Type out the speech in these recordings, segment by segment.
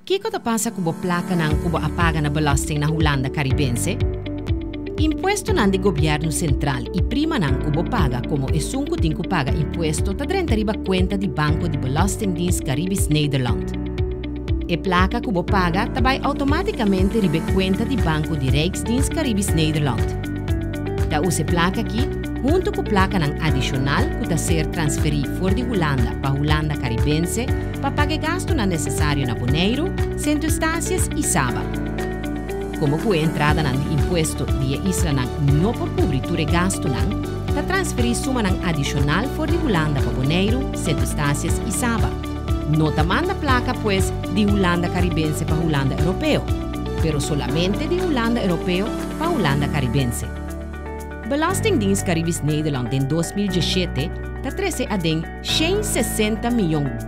Kiko ta pasa kubo placa ng kubo apaga na belasting na Holanda Caribense? Impuesto nan di governo central e prima nan kubo paga como e sunku tinku paga impuesto ta drenta riba cuenta di Banco di Belastingdienst Caribisch Nederland. E placa kubo paga tabay automaticamente ribe cuenta di Banco di Rijksdienst Caribisch Nederland. Da use placa ki junto com placa ng adicional que ser transferido for de Holanda para Holanda Caribense para pagar gasto na necessário na Bonaire, Centro Estácias e Saba. Como que a entrada ng impuesto de isla ng no por cobertura gasto ng ta transferir suma ng adicional for de Holanda para Bonaire, Centro Estácias e Saba. No ta manda placa pues de Holanda Caribense para Holanda Europeo, pero solamente de Holanda Europeo para Holanda Caribense. Belastingdienst Caribisch Nederland in 2017 ta trece a den $160 milhões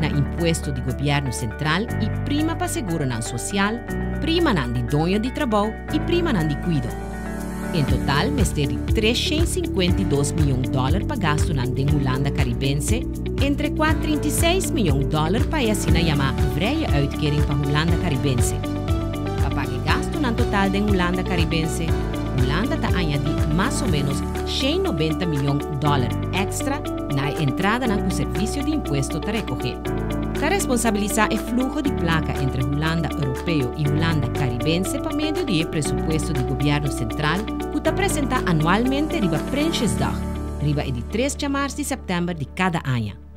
na impuesto de governo central e prima para seguro nan social, prima nan di donho de trabalho e prima nan di cuido. Em total, mester de $352 milhões para gasto nan den Holanda Caribense, entre $436 milhões para assina yama vrije uitkering para Holanda Caribense. Para pagar gasto nan total den Holanda Caribense, Holanda está añadindo mais ou menos $190 milhões extra na entrada no serviço de imposto para recolher. Para responsabilizar o fluxo de placa entre Holanda Europeu e Holanda Caribense por meio de presupuesto do governo central, que está apresentado anualmente riba Prinsjesdag, riba de 3 de março e setembro de cada ano.